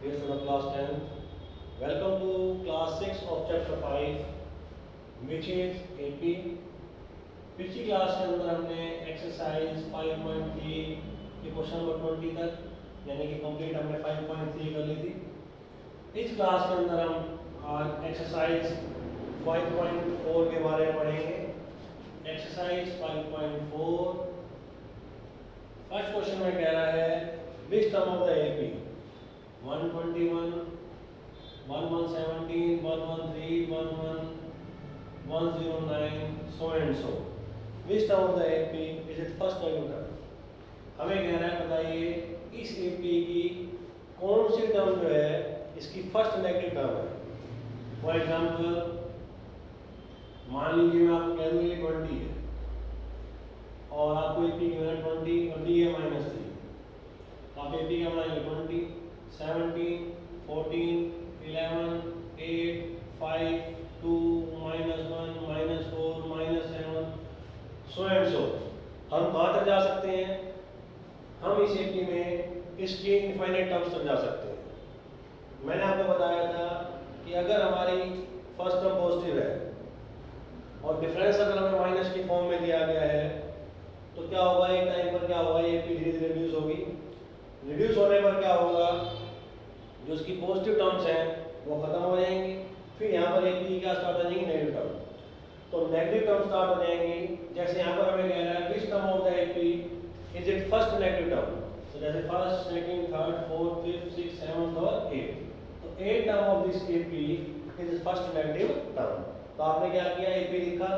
dear student of class 10. Welcome to class 6 of chapter 5 which is AP. पिछली class के अंदर हमने exercise 5.3 के क्वेश्चन नंबर 20 तक यानी कि कंप्लीट हमने 5.3 कर ली थी। इस क्लास के अंदर हम आज एक्सरसाइज 5.4 के बारे में पढ़ेंगे। एक्सरसाइज 5.4 फर्स्ट क्वेश्चन में कह रहा है which term of the AP 121, 1117, 113, 11109 so and so. Which term of the AP is it first negative term? हमें कहना है बताइए इस AP की कौन सी टर्म जो है इसकी फर्स्ट नेगेटिव टर्म है। फॉर एग्जाम्पल मान लीजिए मैं आपको कह दूँ ये 20 है और आपको AP की वैल्यू 20 और D है -3, तो आप AP का बनाएंगे 20, 17, 14, 11, 8, 5, 2, -1, -4, -7 सो एंड सो। हम कहाँ तक जा सकते हैं? हम इस AP में इसके इनफाइनाइट टर्म्स तक जा सकते हैं। मैंने आपको बताया था कि अगर हमारी फर्स्ट टर्म पॉजिटिव है और डिफरेंस अगर हमें माइनस की फॉर्म में दिया गया है तो क्या होगा, एक टाइम पर क्या होगा, ये AP धीरे धीरे रिड्यूस होगी। रिड्यूस होने पर क्या होगा, जो उसकी पॉजिटिव टर्म्स हैं वो खत्म हो जाएंगी। फिर यहाँ पर AP क्या स्टार्ट हो जाएंगी, नेगेटिव टर्म। तो नेगेटिव टर्म स्टार्ट हो जाएंगी। जैसे यहाँ पर हमें कह रहा है which term of the AP is it first negative term. तो जैसे first, second, third, fourth, fifth, sixth, seventh और एट। तो eight term of this AP is first negative term. तो आपने क्या किया, AP लिखा।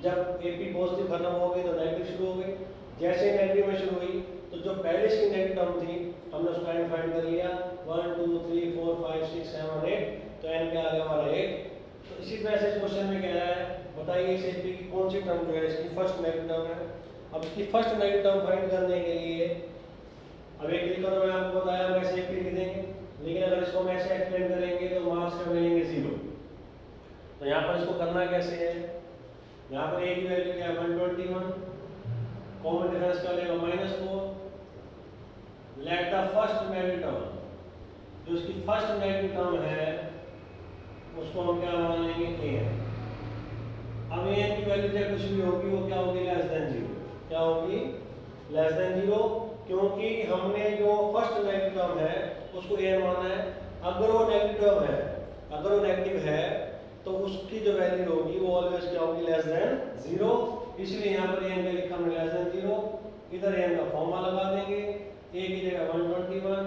जब AP पॉजिटिव खत्म हो गई तो नेगेटिव शुरू हो गई। जैसे नेगेटिव में शुरू हुई तो जो पहले इसकी नेगेटिव टर्म थी हमने उसका n फाइंड कर लिया 1 2 3 4 5 6 7 8। तो n पे आ गया हमारा 8। तो इसी तरह से क्वेश्चन में कह रहा है बताइए इस AP की कौन सी टर्म जो है इसकी फर्स्ट नेगेटिव टर्म है। अब इसकी फर्स्ट नेगेटिव टर्म फाइंड करने के लिए अब एक तरीका तो मैं आपको बताया हम ऐसे AP लिख देंगे, लेकिन अगर इसको हम ऐसे एक्सप्लेन करेंगे तो मार्क्स में मिलेंगे 0। तो यहाँ पर इसको करना कैसे है, यहाँ पर A की वैल्यू क्या है 121, कॉमन डिफरेंस क्या लेगा -4। Let the first negative term, जो इसकी फर्स्ट नेगेटिव टर्म है उसको हम क्या मान लेंगे A है। अब A की वैल्यू चाहे कुछ भी होगी वो क्या होगी, लेस देन 0। क्या होगी, लेस देन 0, क्योंकि हमने जो फर्स्ट नेगेटिव टर्म है उसको A माना है। अगर वो नेगेटिव टर्म है, अगर वो नेगेटिव है तो उसकी जो वैल्यू होगी वो ऑलवेज क्या होगी, लेस देन 0। इसलिए यहाँ पर n का लिखा हमने लेस देन 0। इधर n का फॉर्मूला लगा देंगे, A की जगह 121,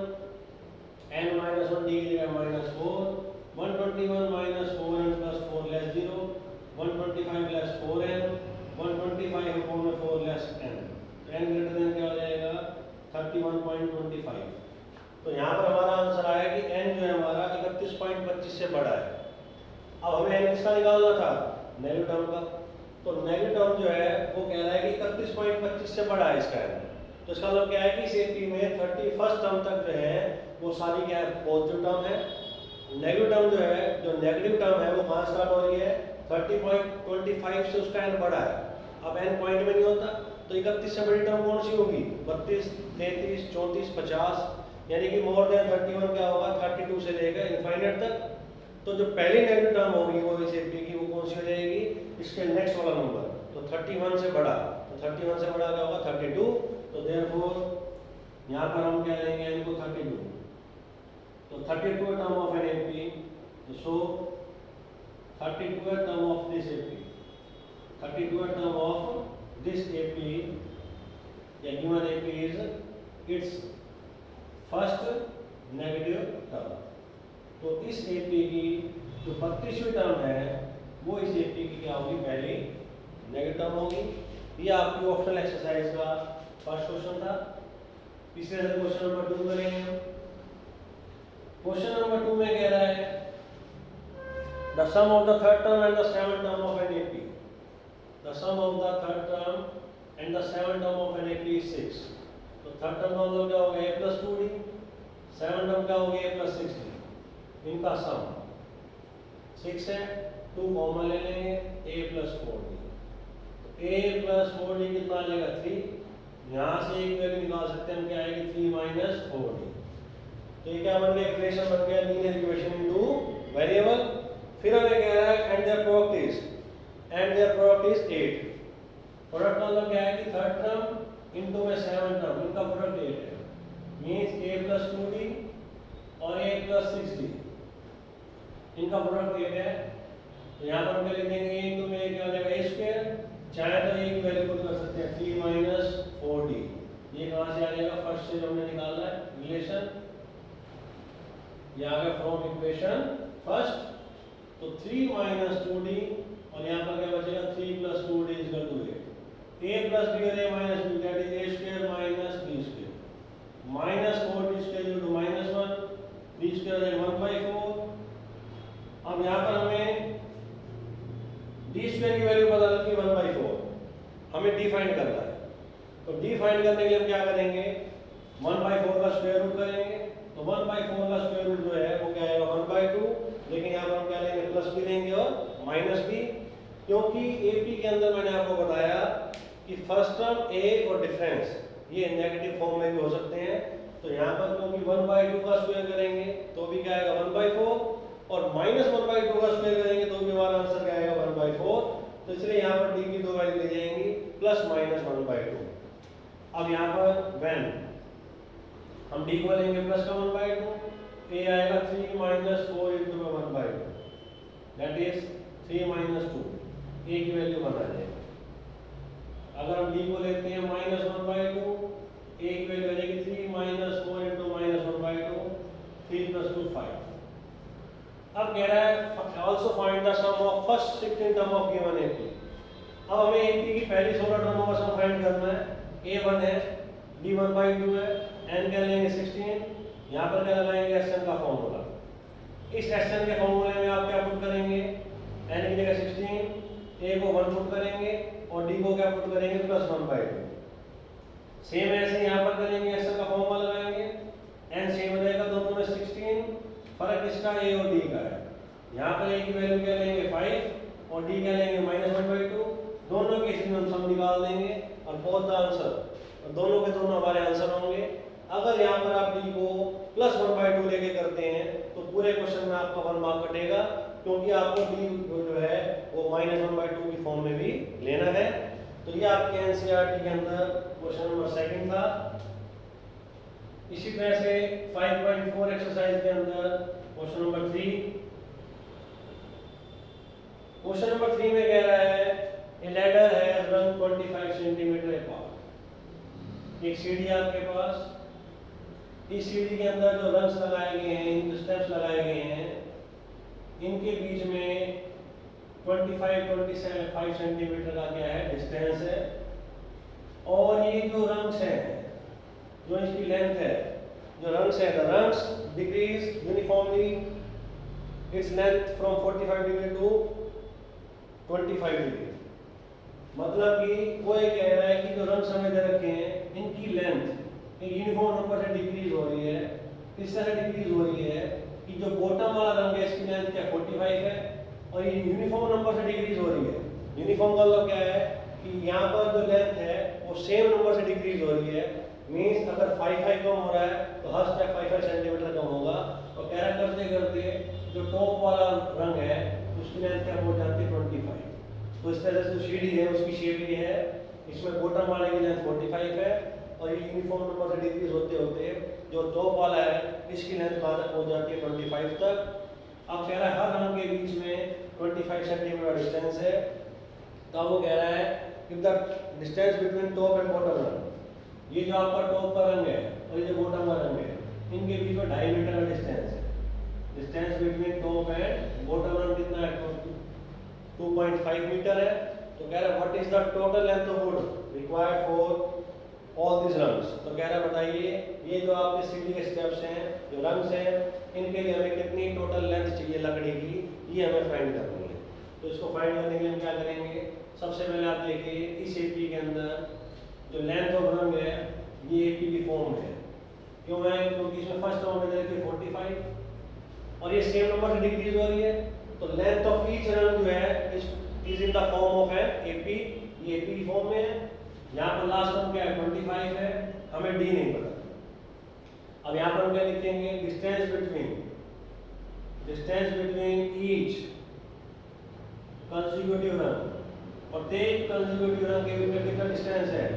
n -1 D की जगह -4, 121 -4n + 4 less 0, 125 less 4n, 125 upon 4 less n। तो n ग्रेटर देन क्या हो जाएगा 31.25। तो यहाँ पर हमारा आंसर आया कि n जो है हमारा 31.25 से बड़ा है। अब हमें n किसका निकालना था, नेगेटिव टर्म का। तो नेगेटिव टर्म जो है वो कह रहा है कि 31.25 से बड़ा है इसका n। तो इसका मतलब क्या है कि इस AP में 31st टर्म तक जो है वो सारी क्या है, पॉजिटिव टर्म है। नेगेटिव टर्म जो है, जो नेगेटिव टर्म है वो कहाँ स्टार्ट हो रही है, 30.25 से उसका n बड़ा है। अब n पॉइंट में नहीं होता तो 31 से बड़ी टर्म कौन सी होगी, 32, 33, 34, 50, यानी कि मोर देन 31 क्या होगा, 32 से लेकर इनफाइनाइट तक। तो जो पहली नेगेटिव टर्म होगी वो इस AP की वो कौन सी हो जाएगी, इसके नेक्स्ट वाला नंबर। तो 31 से बड़ा, तो 31 से बड़ा क्या होगा 32। तो देयरफॉर यहाँ पर हम क्या लेंगे इनको 32। तो 32 term of an AP, so 32 term of this AP, 32 term of this AP या given AP is it's first negative term. तो इस AP की जो 32वीं टर्म है वो इस AP की क्या होगी, पहली नेगेटिव टर्म होगी। ये आपकी ऑप्शनल एक्सरसाइज का फर्स्ट क्वेश्चन था। तीसरे से क्वेश्चन नंबर 2 करेंगे हम। क्वेश्चन नंबर 2 में कह रहा है the sum of the third term and the seventh term of an AP, the sum of the third term and the seventh term of an AP is 6। तो third term का मतलब क्या होगा A + 2D, seventh term क्या होगी A + 6D। इनका सम 6 है, 2 common ले लेंगे A + 4D। तो A + 4D कितना आ जाएगा 3। यहाँ से एक वैल्यू निकाल सकते हैं हम, क्या आएगी 3 - 4D। तो ये क्या बन गया, इक्वेशन बन गया लीनियर इक्वेशन इनटू वेरिएबल। फिर हमें कह रहा है and their product is 8। Product का मतलब क्या है कि थर्ड टर्म इनटू में 7 टर्म, इनका प्रोडक्ट 8 है, मींस a + 2d और a + 6d, इनका प्रोडक्ट 8 है। तो यहाँ पर हम क्या लिखेंगे, इनटू में क्या हो जाएगा a², चाहे तो a की वैल्यू पुट कर सकते हैं 3 - 4d। ये कहाँ से आ जाएगा, फर्स्ट से जो हमने निकाला है रिलेशन, ये आ गया फ्रॉम इक्वेशन फर्स्ट। तो 3 - 2d और यहाँ पर क्या बचेगा 3 + 2d = 8। a + b और a - b, that is a² - b², -4d² = -1, b² हो जाएगा 1/4। अब यहाँ पर हमें d² की वैल्यू पता लगी 1/4, हमें d फाइंड करना है। तो d फाइंड करने के लिए हम क्या करेंगे, 1/4 का स्क्वायर रूट करेंगे। तो 1/4 का स्क्वायर रूट जो है वो क्या आएगा 1/2, लेकिन यहाँ पर हम क्या लेंगे, प्लस भी लेंगे और माइनस भी, क्योंकि AP के अंदर मैंने आपको बताया कि फर्स्ट टर्म a और डिफरेंस ये नेगेटिव फॉर्म में भी हो सकते हैं। तो यहाँ पर क्योंकि 1/2 का स्क्वायर करेंगे तो भी क्या आएगा 1/4, और -1/2 का स्क्वायर करेंगे तो भी हमारा आंसर क्या आएगा 1/4। तो इसलिए यहाँ पर d की दो वैल्यू ले जाएंगी +-1/2। अब यहाँ पर व्हेन हम d को लेंगे प्लस का 1/2, a आएगा 3 - 4 × 1/2, दैट इज 3 - 2, a की वैल्यू बना जाएगी। अगर हम d को लेते हैं -1/2, a की वैल्यू आ जाएगी 3 - 4 × -1/2, 3 + 2 5। अब कह रहा है also find the sum of first 16 term of given AP। अब हमें AP की पहली 16 टर्मों का सम फाइंड करना है। A1 है, D 1/2 है, n क्या लेंगे 16, यहाँ पर क्या लगाएंगे Sn का फॉर्मूला। इस Sn के फॉर्मूले में आप क्या पुट करेंगे, n की जगह 16, A को 1 पुट करेंगे और D को क्या पुट करेंगे +1/2। सेम ऐसे यहाँ पर करेंगे, Sn का फॉर्मूला लगाएंगे, n सेम रहेगा दोनों में 16, फर्क इसका a और d का है। यहाँ पर a की वैल्यू क्या लेंगे 5 और d क्या लेंगे -1/2, दोनों के इसमें हम सम निकाल देंगे और बोथ द आंसर, और दोनों के दोनों हमारे आंसर होंगे। अगर यहाँ पर आप d को +1/2 लेके करते हैं तो पूरे क्वेश्चन में आपका 1 मार्क कटेगा, क्योंकि आपको d जो है वो -1/2 की फॉर्म में भी लेना है। तो ये आपके NCERT के अंदर क्वेश्चन नंबर 2 था। इसी तरह से 5.4 एक्सरसाइज के अंदर क्वेश्चन नंबर 3। क्वेश्चन नंबर 3 में कह रहा है ए लैडर है रन 25 सेंटीमीटर अपार्ट। एक सीढ़ी आपके पास, इस सीढ़ी के अंदर जो रंग्स लगाए गए हैं, इन स्टेप्स लगाए गए हैं, इनके बीच में 25 सेंटीमीटर का क्या है डिस्टेंस है। और ये जो रंग्स हैं, जो इसकी लेंथ है, जो रंग्स है, the rungs decrease uniformly its length from 45 degree to 25 degree. मतलब कि वो ये कह रहा है कि जो रंग्स हमें दे रखे हैं इनकी लेंथ एक यूनिफॉर्म नंबर से डिक्रीज हो रही है। इस तरह डिक्रीज हो रही है कि जो बॉटम वाला रंग है इसकी लेंथ क्या 45 है और ये यूनिफॉर्म नंबर से डिक्रीज हो रही है। यूनिफॉर्म का मतलब क्या है कि यहाँ पर जो लेंथ है वो सेम नंबर से डिक्रीज हो रही है। मीन्स अगर 5 कम हो रहा है तो हर स्टेप 5 सेंटीमीटर कम होगा। और कह रहा करते करते जो टॉप वाला रंग है उसकी लेंथ क्या हो जाती है 25। तो इस तरह से जो सीढ़ी है उसकी शेप ये है, इसमें बॉटम वाले की लेंथ 45 है और ये यूनिफॉर्म नंबर से डिक्रीज होते होते जो टॉप वाला है इसकी लेंथ कहाँ तक हो जाती है 25 तक। अब कह रहा है हर रंग के बीच में 25 सेंटीमीटर डिस्टेंस है। तो वो कह रहा है कि the distance between top and bottom रंग, ये जो आपका टॉप का रंग है और ये जो बॉटम का रंग है इनके बीच में 2.5 मीटर का डिस्टेंस है। Distance between top and bottom रंग कितना है 2.5 मीटर है। तो कह रहा है what is the total length of wood required for all this rungs. तो कह रहा है बताइए ये जो आपके सीढ़ी के स्टेप्स हैं, जो रंग्स हैं, इनके लिए हमें कितनी टोटल लेंथ चाहिए लकड़ी की, ये हमें फाइंड करनी है। तो इसको फाइंड करने के लिए हम क्या करेंगे, सबसे पहले आप देखिए इस एपी के अंदर जो लेंथ ऑफ रंग है ये एपी की फॉर्म है। क्यों है, क्योंकि इसमें फर्स्ट टर्म में देखिए 45 और ये सेम नंबर से डिक्रीज हो रही है। तो लेंथ ऑफ ईच रंग जो है is in the form of an AP, ये एपी की फॉर्म में है। यहाँ पर लास्ट टर्म क्या है 25 है, हमें डी नहीं पता। अब यहाँ पर हम क्या लिखेंगे, distance between each consecutive run, और प्रत्येक कंसेक्यूटिव रन के बीच में कितना डिस्टेंस है,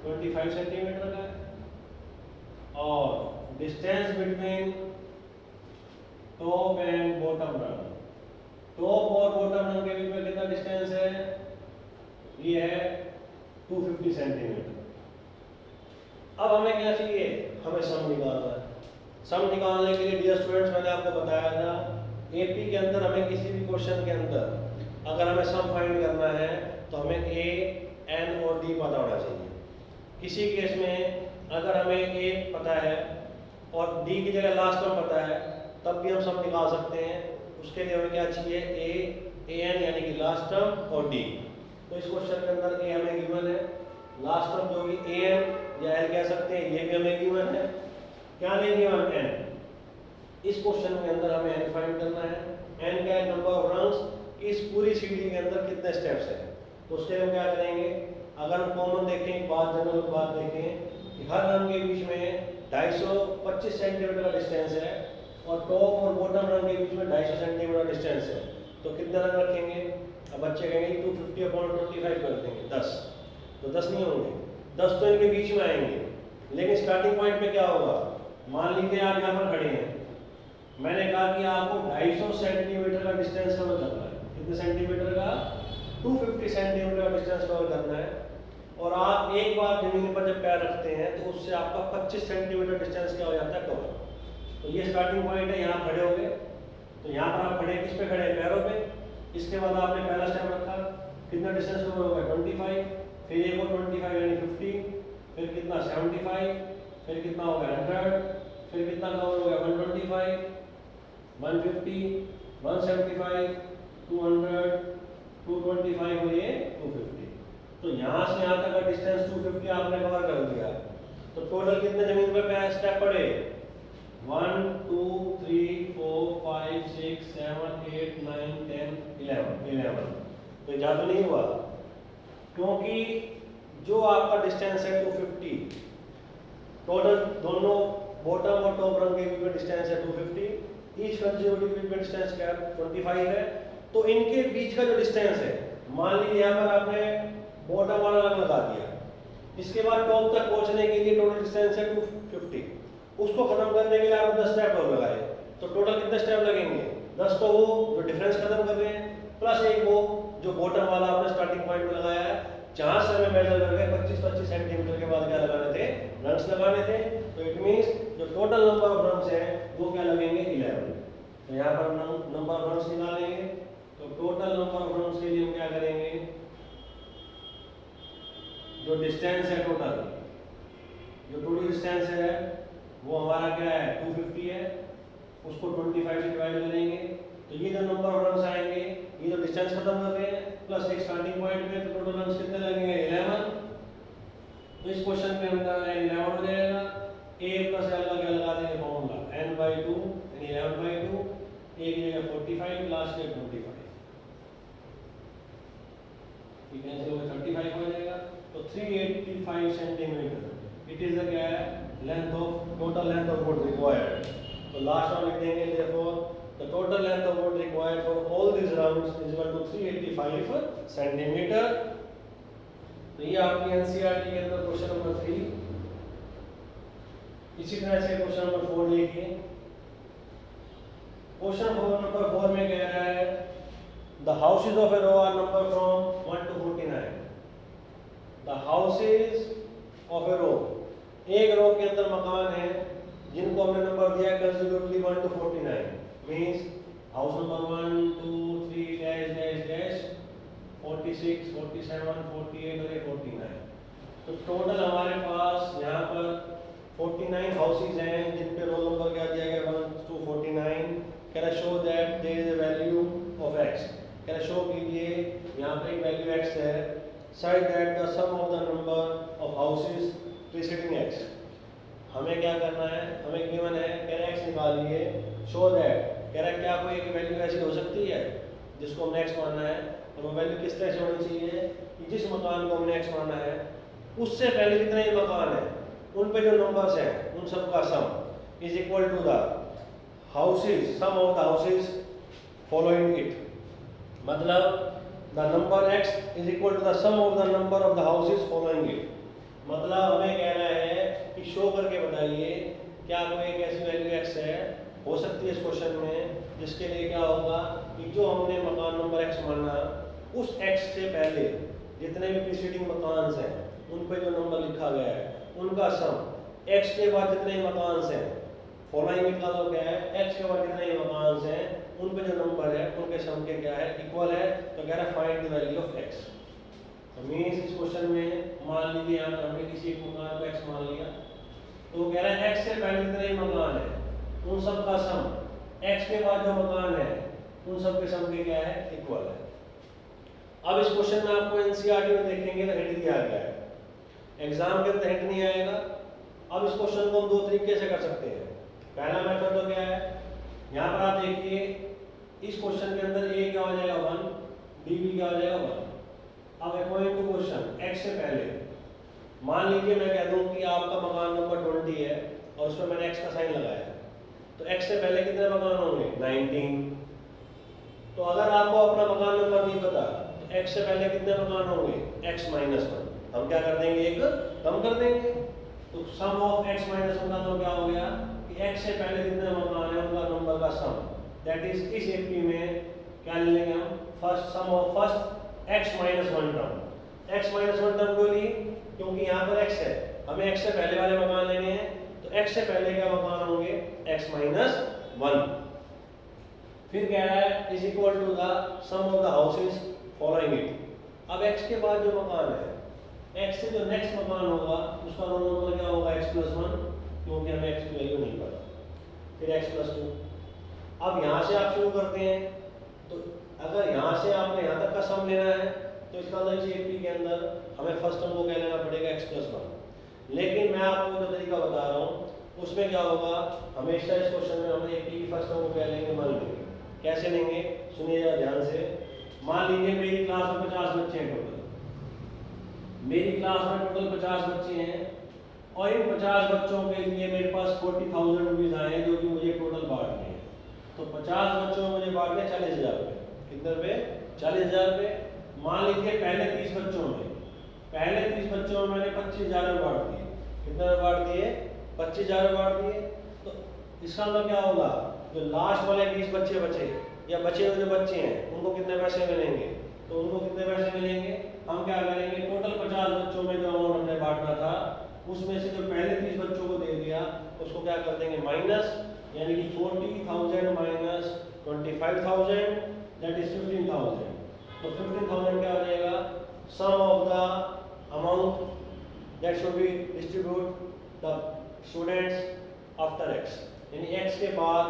25 सेंटीमीटर का है। और distance between top and bottom run, top और बॉटम रन के बीच में कितना डिस्टेंस है, ये है 250 सेंटीमीटर। अब हमें क्या चाहिए, हमें सम निकालना है। सम निकालने के लिए डियर स्टूडेंट्स मैंने आपको बताया था, एपी के अंदर हमें किसी भी क्वेश्चन के अंदर अगर हमें सम फाइंड करना है तो हमें ए, एन और डी पता होना चाहिए। किसी केस में अगर हमें ए पता है और डी की जगह लास्ट टर्म पता है तब भी हम सम निकाल सकते हैं। उसके लिए हमें क्या चाहिए, ए एन यानी कि लास्ट टर्म और डी। तो इस क्वेश्चन के अंदर ए हमें गिवन है, लास्ट टर्म जो कि ए एन या एल कह सकते हैं ये भी हमें गिवन है, क्या नहीं गिवन, एन। इस क्वेश्चन के अंदर हमें एन फाइंड करना है। एन का नंबर ऑफ रंस, इस पूरी सीढ़ी के अंदर कितने स्टेप्स हैं। तो उसके लिए हम क्या करेंगे, अगर हम कॉमन देखें, बात जनरल बात देखें कि हर रन के बीच में 250 सेंटीमीटर का डिस्टेंस है और टॉप और बॉटम रन के बीच में 250 सेंटीमीटर डिस्टेंस है, तो कितने रन रखेंगे। अब बच्चे कहेंगे 250/25 कर देंगे 10, तो 10 नहीं होंगे, 10 तो इनके बीच में आएंगे। लेकिन स्टार्टिंग पॉइंट पे क्या होगा, मान लीजिए आप यहाँ पर खड़े हैं, मैंने कहा कि आपको 250 सेंटीमीटर का डिस्टेंस कवर करना है। कितने सेंटीमीटर का, 250 सेंटीमीटर का डिस्टेंस कवर करना है। और आप एक बार जमीन पर जब पैर रखते हैं तो उससे आपका 25 सेंटीमीटर डिस्टेंस क्या हो जाता है, कवर। तो ये स्टार्टिंग पॉइंट है, यहाँ खड़े हो गए, तो यहाँ पर आप खड़े किस पे खड़े हैं, पैरों पे। इसके बाद आपने पहला स्टेप रखा, कितना डिस्टेंस कवर होगा, 25, फिर एक और 25 यानी 50, फिर कितना 75, फिर कितना हो गया 100, फिर कितना कवर हो गया 125, 150, 175, 200, 225 और ये 250। तो यहाँ से यहाँ तक का डिस्टेंस 250 आपने कवर कर दिया। तो टोटल कितने जमीन पे स्टेप पड़े, 1 2 3 4 5 6 7 8 9 10 11। तो ज़्यादा नहीं हुआ, क्योंकि जो आपका डिस्टेंस है 250, टोटल दोनों बॉटम और टॉप रन के बीच में डिस्टेंस है 250, ईच कंसेक्यूटिव बीच में डिस्टेंस क्या 25 है। तो इनके बीच का जो डिस्टेंस है, मान लीजिए यहाँ पर आपने बॉटम वाला रन लगा दिया, इसके बाद टॉप तक पहुंचने के लिए टोटल डिस्टेंस है 250, उसको खत्म करने के लिए आप 10 स्टेप और लगाए, तो टोटल कितने स्टेप लगेंगे, 10 तो वो जो डिफरेंस खत्म कर रहे हैं, प्लस एक वो जो बॉटम वाला आपने स्टार्टिंग पॉइंट पे लगाया है। जहां से हमें मेजर करके 25 सेंटीमीटर के बाद क्या लगाने थे, रन्स लगाने थे। तो इट मींस जो टोटल नंबर ऑफ रन्स हैं वो क्या लगेंगे, 11। तो यहाँ पर नंबर ऑफ रन्स निकालेंगे, तो टोटल नंबर ऑफ रन्स के लिए हम क्या करेंगे, जो डिस्टेंस है टोटल, जो टोटल डिस्टेंस है वो हमारा क्या है 250 है, उसको 25 से डिवाइड करेंगे। तो ये जो नंबर ऑफ रन्स आएंगे, ये जो डिस्टेंस खत्म कर रहे हैं प्लस एक स्टार्टिंग पॉइंट पे, तो टोटल रन्स कितने लगेंगे 11। तो इस क्वेश्चन के अंदर n 11 हो जाएगा। a प्लस l का क्या लगा देंगे फॉर्मूला, n/2 यानी 11/2, a की जगह 45 लास्ट में 25, ये कैंसिल हो गया 35 हो जाएगा। तो 385 सेंटीमीटर इट इज द क्या है length of total length of wood required. तो लास्ट वन लिख देंगे, therefore the total length of wood required for all this rounds is equal to 385 centimetre. तो ये आपकी एनसीईआरटी के अंदर क्वेश्चन नंबर 3। इसी तरह से क्वेश्चन नंबर 4 देखिए। क्वेश्चन नंबर 4 में कह रहा है the houses of a row are number from 1 to 49। The houses of a row, एक रो के अंदर मकान है जिनको हमने नंबर दिया है consecutively 1 to 49, means house number 1 2 3 dash dash dash 46 47 48 और 49। तो टोटल हमारे पास यहाँ पर 49 हाउसेज हैं जिन पे रोल नंबर क्या दिया गया 1 to 49। Can I show that there is a value of x, can I show कीजिए यहाँ पे एक वैल्यू x है, side that the sum of the number of houses preceding x। हमें क्या करना है, हमें गिवन है, कैन x निकालिए, शो दैट, कह रहा है क्या कोई एक वैल्यू ऐसी हो सकती है जिसको हमने x मानना है। तो वो वैल्यू किस तरह से होनी चाहिए कि जिस मकान को हमने x माना है उससे पहले जितने ही मकान है उन पे जो नंबर्स हैं उन सब का sum. Is equal to the houses, sum of the houses following it, मतलब the number x is equal to the sum of the number of the houses following it. मतलब हमें कहना है कि शो करके बताइए क्या कोई एक ऐसी वैल्यू x है, हो सकती है इस क्वेश्चन में, जिसके लिए क्या होगा कि जो हमने मकान नंबर x माना उस x से पहले जितने भी प्रीसीडिंग मकान हैं उन पे जो नंबर लिखा गया है उनका सम, x के बाद जितने मकान हैं फॉलोइंग का तो क्या है, x के बाद जितने मकान हैं उन पे जो नंबर है उनके सम के क्या है, इक्वल है। तो कह रहा है find the value of x। तो मींस इस क्वेश्चन में मान लीजिए यहाँ पर हमने किसी एक मकान को x मान लिया, तो कह रहा है x से पहले जितने मकान है उन सब का सम x के बाद जो मकान है उन सब के सम के क्या है, इक्वल है। अब इस क्वेश्चन में आपको एनसीईआरटी में देखेंगे तो हिंट दिया गया है, एग्जाम के अंदर हिंट नहीं आएगा। अब इस क्वेश्चन को हम दो तरीके से कर सकते हैं। पहला मेथड तो क्या है, यहाँ पर आप देखिए इस क्वेश्चन के अंदर a क्या हो जाएगा 1, b भी क्या हो जाएगा 1। अब अकॉर्डिंग टू क्वेश्चन x से पहले मान लीजिए मैं कह दूं कि आपका मकान नंबर 20 है और उसमें मैंने x का साइन लगाया, तो x से पहले कितने मकान होंगे 19। तो अगर आपको अपना मकान नंबर नहीं पता तो x से पहले कितने मकान होंगे x माइनस 1, हम क्या कर देंगे, एक कम कर देंगे। तो सम ऑफ x माइनस 1 का तो क्या हो गया कि x से पहले जितने मकान है उनका नंबर का सम, दैट इज इस एपी में क्या ले लेंगे हम, first sum of first x minus 1 टर्म। x माइनस 1 टर्म क्यों ली, क्योंकि यहाँ पर x है, हमें x से पहले वाले मकान लेने हैं, तो x से पहले क्या मकान होंगे x माइनस 1। फिर कह रहा है is equal to the sum of the houses following it. अब x के बाद जो मकान है, x से जो नेक्स्ट मकान होगा उसका रोल नंबर क्या होगा x प्लस 1, क्योंकि हमें x की वैल्यू नहीं पता। फिर x प्लस 2। अब यहाँ से आप शुरू करते हैं, तो अगर यहाँ से आपने यहाँ तक का सम लेना है तो इसका मतलब इस एपी के अंदर हमें फर्स्ट टर्म को क्या लेना पड़ेगा x प्लस 1। लेकिन मैं आपको जो तरीका बता रहा हूँ उसमें क्या होगा, हमेशा इस क्वेश्चन में हम एपी की फर्स्ट टर्म को क्या लेंगे, मान लेंगे। कैसे लेंगे सुनिएगा ध्यान से। मान लीजिए मेरी क्लास में 50 बच्चे हैं टोटल, मेरी क्लास में टोटल 50 बच्चे हैं और इन 50 बच्चों के लिए मेरे पास 40,000 रुपीज आए हैं जो कि मुझे टोटल बांटने हैं। तो 50 बच्चों में मुझे बांटने 40,000 रुपये, कितने रुपये, 40,000 रुपये। मान लीजिए पहले 30 बच्चों में मैंने 25,000 रुपये बांट दिए, कितने रुपये बांट दिए, 25,000 रुपये बांट दिए। तो इसका मतलब क्या होगा, जो लास्ट वाले 20 बच्चे बचे या बचे हुए जो बच्चे हैं उनको कितने पैसे मिलेंगे, तो उनको कितने पैसे मिलेंगे, हम क्या करेंगे टोटल 50 बच्चों में जो अमाउंट हमने बांटना था उसमें से जो पहले 30 बच्चों को दे दिया उसको क्या कर देंगे माइनस, यानी कि 40,000 माइनस 25,000 दैट इज 15,000। तो 15,000 क्या हो जाएगा, sum of the amount that should be distribute the students after x, यानी x के बाद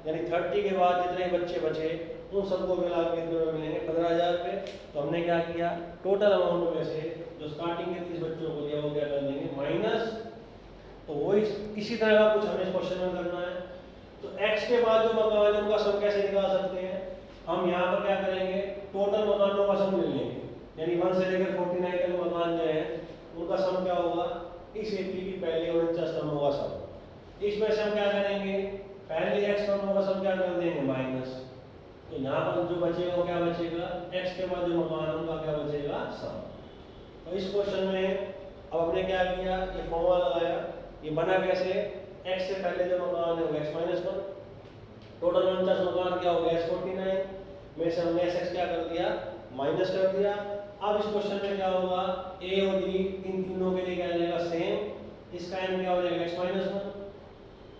यानी 30 के बाद जितने बच्चे बचे उन सबको मिला के कितने रुपये मिलेंगे, 15,000 रुपये। तो हमने क्या किया, टोटल अमाउंट में से जो स्टार्टिंग के 30 बच्चों को दिया वो क्या कर देंगे माइनस। तो वही इसी तरह का कुछ हमें इस क्वेश्चन में करना है। तो x के बाद जो मकान है उनका सम कैसे निकाल सकते हैं, हम यहाँ पर क्या करेंगे टोटल मकानों का सम ले लेंगे, यानी 1 से लेकर 49 तक मकान जो है उनका सम क्या होगा, इस एपी की पहले 49 स्तंभों का सम। इसमें से हम क्या करेंगे, पहले x स्तंभों का सम क्या कर देंगे माइनस। तो यहाँ पर जो बचेगा वो क्या बचेगा, x के बाद जो मकान उनका क्या बचेगा सम। तो इस क्वेश्चन में अब हमने क्या किया, ये फॉर्मूला लगाया, ये बना कैसे, x से पहले जो मकान है वो x माइनस 1, टोटल 49 मकान क्या हो गया x 49 में से हमने x क्या कर दिया माइनस कर दिया। अब इस क्वेश्चन में क्या होगा, a और d इन तीनों के लिए क्या आ जाएगा सेम, इसका n क्या हो जाएगा x माइनस 1,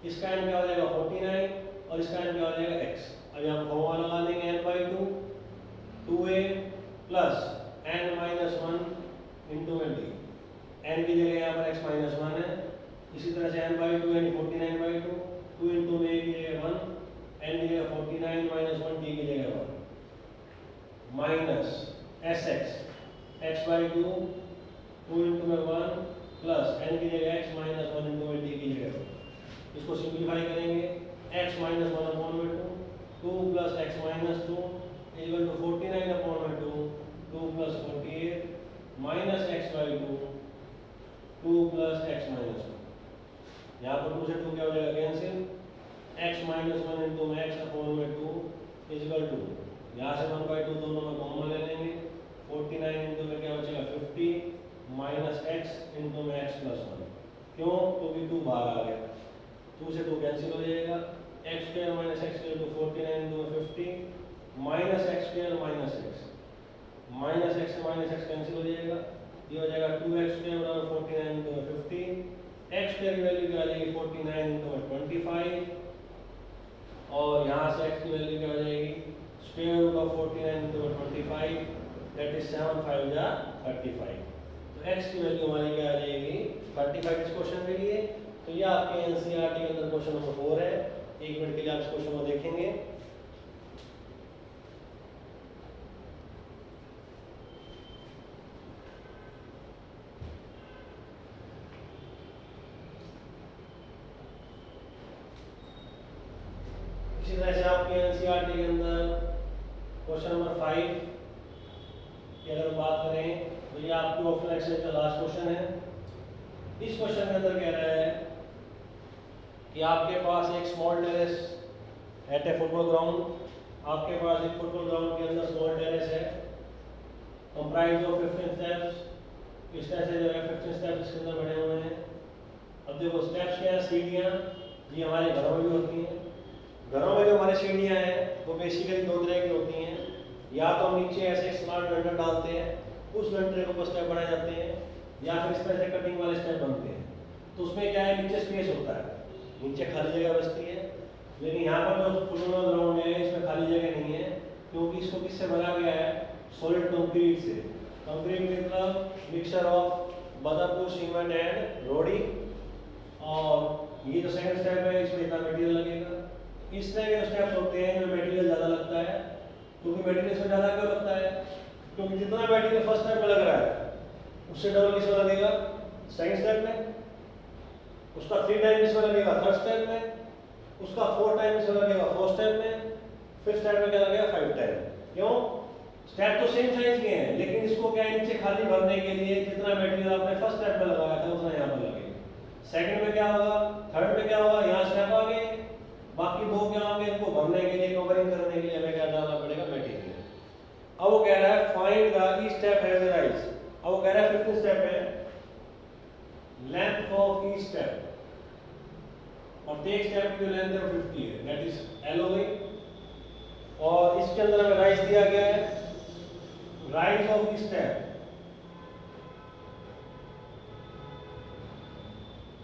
इसका n क्या हो जाएगा 49 और इसका n क्या हो जाएगा x। अब यहाँ फॉर्मूला लगा देंगे n/2 2a plus n minus 1 into d, n की जगह यहाँ पर x माइनस 1 है, इसी तरह से n/2 यानी 49/2 2 इंटू में a की जगह 1, n की जगह 49 माइनस 1 t की जगह 1 माइनस sx x/2 2 इंटू में 1 प्लस n की जगह x माइनस 1 इंटू में t की जगह 1। इसको सिंप्लीफाई करेंगे, x minus 1/2 2 plus x minus 2 equal to 49/2 2 plus 48 minus x/2 2 plus x minus 2। यहाँ पर 2 से 2 क्या हो जाएगा कैंसिल, x माइनस 1 इंटू में x अपॉन में 2 इजकल टू, यहाँ से 1/2 दोनों में कॉमन ले लेंगे, 49 इंटू में क्या बचेगा 50 माइनस x इंटू में x प्लस 1। क्यों? क्योंकि 2 बाहर आ गया, 2 से 2 कैंसिल हो जाएगा, x square minus x square to 49 into में 50 minus x square minus x से माइनस x कैंसिल हो जाएगा, ये हो जाएगा 2x स्क्वायर बराबर 49 इंटू में 50, x स्क्वायर की वैल्यू क्या आ जाएगी 49 इंटू में 25, और यहाँ से x की वैल्यू क्या हो जाएगी स्क्वायर रूट ऑफ 49 इंटू में 25, दैट इज 7 5 जा 35। तो x की वैल्यू हमारी क्या आ जाएगी 35 इस क्वेश्चन के लिए। तो ये आपके एनसीईआरटी के अंदर क्वेश्चन नंबर 4 है। 1 मिनट के लिए आप इस क्वेश्चन को देखेंगे। इसी तरह से आपके एनसीईआरटी के अंदर क्वेश्चन नंबर 5 की अगर बात करें तो ये आपके ऑप्शनल एक्सरसाइज का लास्ट क्वेश्चन है। इस क्वेश्चन के अंदर कह रहा है कि आपके पास एक स्मॉल टेरेस एट ए फुटबॉल ग्राउंड, आपके पास एक फुटबॉल ग्राउंड के अंदर स्मॉल टेरेस है कंप्राइज ऑफ 15 स्टेप्स। इस तरह से जो है 15 स्टेप्स इसके अंदर बने हुए हैं। अब देखो स्टेप्स क्या है, सीढ़ियाँ, ये हमारे घरों में भी होती हैं। घरों में जो हमारे सीढ़ियाँ हैं वो बेसिकली 2 तरह की होती हैं, या तो हम नीचे ऐसे स्मार्ट वेंडर डालते हैं, उस वेंडर के ऊपर स्टेप बनाए जाते हैं, या फिर इस तरह से कटिंग वाले स्टेप बनते हैं। तो उसमें क्या है, नीचे स्पेस होता है, नीचे खाली जगह बचती है। लेकिन यहाँ पर जो फुटबॉल ग्राउंड है इसमें खाली जगह नहीं है, क्योंकि इसको किससे बना गया है, सॉलिड कंक्रीट से। कंक्रीट मतलब mixture of Badarpur cement and रोडी। और ये जो सेकंड स्टेप है इसमें इतना मटेरियल लगेगा। इस तरह के स्टेप्स होते हैं जो मटेरियल ज़्यादा लगता है, क्योंकि मटेरियल इसमें ज़्यादा क्यों लगता है, क्योंकि जितना मटेरियल फर्स्ट स्टेप में लग रहा है उससे डबल किसमें लगेगा, सेकंड स्टेप में, उसका 3 टाइम किसमें लगेगा, थर्ड स्टेप में, उसका 4 टाइम किसमें लगेगा, फोर्थ स्टेप में, फिफ्थ स्टेप में क्या लगेगा, 5 टाइम। क्यों? स्टेप तो सेम साइज के हैं, लेकिन इसको क्या है, नीचे खाली भरने के लिए जितना मटेरियल आपने फर्स्ट स्टेप में लगाया था उतना यहाँ पर लगेगा। सेकंड में क्या होगा, थर्ड में क्या होगा, यहाँ स्टेप आ गए, बाकी 2 क्या होंगे, इनको भरने के लिए, कवरिंग करने के लिए हमें क्या डालना पड़ेगा, मटेरियल। अब वो कह रहा है find the each step has a rise. अब वो कह रहा है 15 स्टेप है, लेंथ ऑफ ईच स्टेप, और प्रत्येक स्टेप की लेंथ है 50 है, दैट इज एल हो गई। और इसके अंदर हमें राइज दिया गया है, राइज ऑफ ईच स्टेप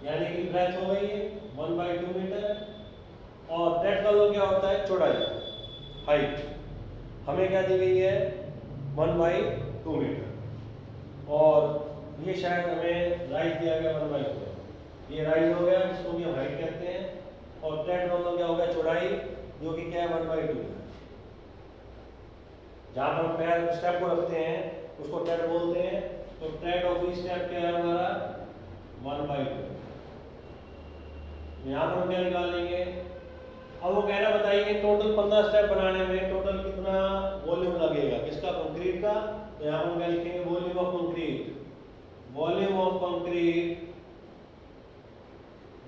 यानी कि ब्रेथ हो गई है 1/2 मीटर, और ब्रेथ का मतलब क्या होता है, चौड़ाई, हाइट हमें क्या दी गई है 1/2 मीटर, और ये शायद हमें राइज दिया गया 1/4। ये राइज हो गया जिसको भी हम हाइट कहते हैं, और ब्रेथ का मतलब क्या हो गया, चौड़ाई, जो कि क्या है 1/2 है। जहाँ पर हम पैर स्टेप को रखते हैं उसको ट्रेड बोलते हैं। तो ट्रेड ऑफ ईच स्टेप क्या है हमारा 1/2। यहाँ पर हम क्या निकालेंगे, अब वो कह रहा बताइए टोटल 15 स्टेप बनाने में टोटल कितना वॉल्यूम लगेगा, किसका, कंक्रीट का। तो यहाँ पर हम क्या लिखेंगे, volume of concrete, volume of concrete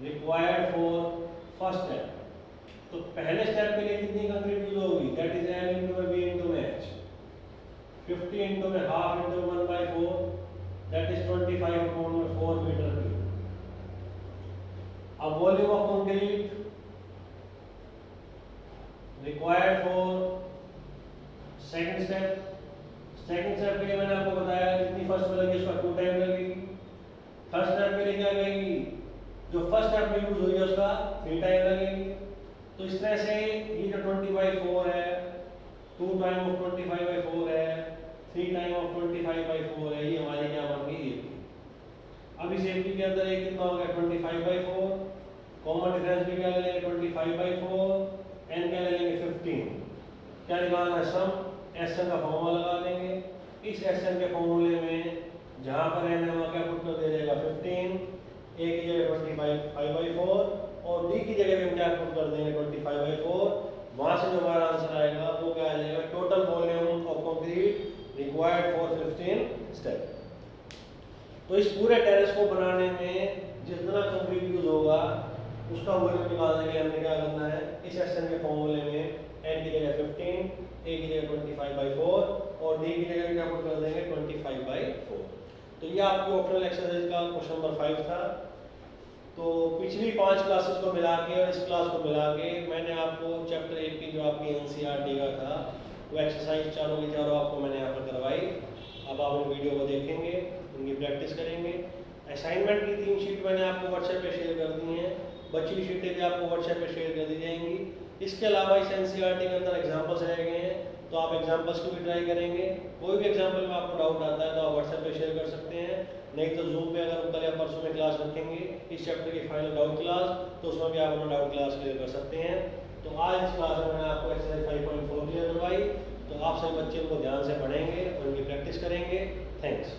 required for first step. तो पहले स्टेप के लिए कितनी कंक्रीट यूज होगी, दैट इज L इंटू में B इंटू में H, 50 इंटू में half into 1/4, that is 25 upon में 4 मीटर क्यूब। अब volume of concrete required for second step. Second step के लिए मैंने आपको बताया जितनी फर्स्ट में लगी उसका 2 टाइम लगेगी। थर्ड स्टेप के लिए क्या लगेगी, जो फर्स्ट स्टेप में यूज हुई है उसका 3 टाइम लगेगी। तो इस तरह से ये जो 20/4 है, 2 टाइम ऑफ 25/4 है, 3 टाइम ऑफ 25/4 है, ये हमारी क्या बन गई AP। अब इस AP के अंदर एक कितना हो गया 25/4, कॉमन डिफरेंस भी क्या ले लेंगे 25/4, n क्या ले लेंगे 15। क्या निकालना है, सम SN का फॉर्मूला लगा देंगे। इस SN के फॉर्मूले में जहाँ पर n है वहाँ क्या पुट कर दिया जाएगा 15, A की जगह 25/4, और D की जगह भी हम क्या पुट कर देंगे 25/4। वहाँ से जो हमारा आंसर आएगा वो क्या आ जाएगा, total volume of concrete required for 15 step. तो इस पूरे टेरेस को बनाने में जितना कंक्रीट यूज होगा एक्सरसाइज का क्वेश्चन नंबर 5 था। तो पिछली 5 क्लासेस को मिला के और इस क्लास को मिला के मैंने आपको चैप्टर 1 की जो आपकी एनसीईआरटी का था वो एक्सरसाइज चारों की चारों आपको मैंने यहाँ पर करवाई। अब आप उन वीडियो को देखेंगे, उनकी प्रैक्टिस करेंगे। असाइनमेंट की 3 शीट मैंने आपको व्हाट्सएप पे शेयर कर दी हैं, बची हुई शीटें भी आपको व्हाट्सएप पे शेयर कर दी जाएंगी। इसके अलावा इस एनसीईआरटी के अंदर एग्जाम्पल्स रह गए हैं, तो आप एग्जाम्पल्स को भी ट्राई करेंगे। कोई भी एग्जाम्पल में आपको डाउट आता है तो आप व्हाट्सएप पे शेयर कर सकते हैं, नहीं तो जूम पे अगर कल या परसों में क्लास रखेंगे इस चैप्टर की फाइनल डाउट क्लास, तो उसमें भी आप अपना डाउट क्लास क्लियर कर सकते हैं। तो आज इस क्लास में मैंने आपको एक्सरसाइज 5.4 क्लियर करवाई, तो आप सभी बच्चे उनको ध्यान से पढ़ेंगे और उनकी प्रैक्टिस करेंगे। थैंक्स।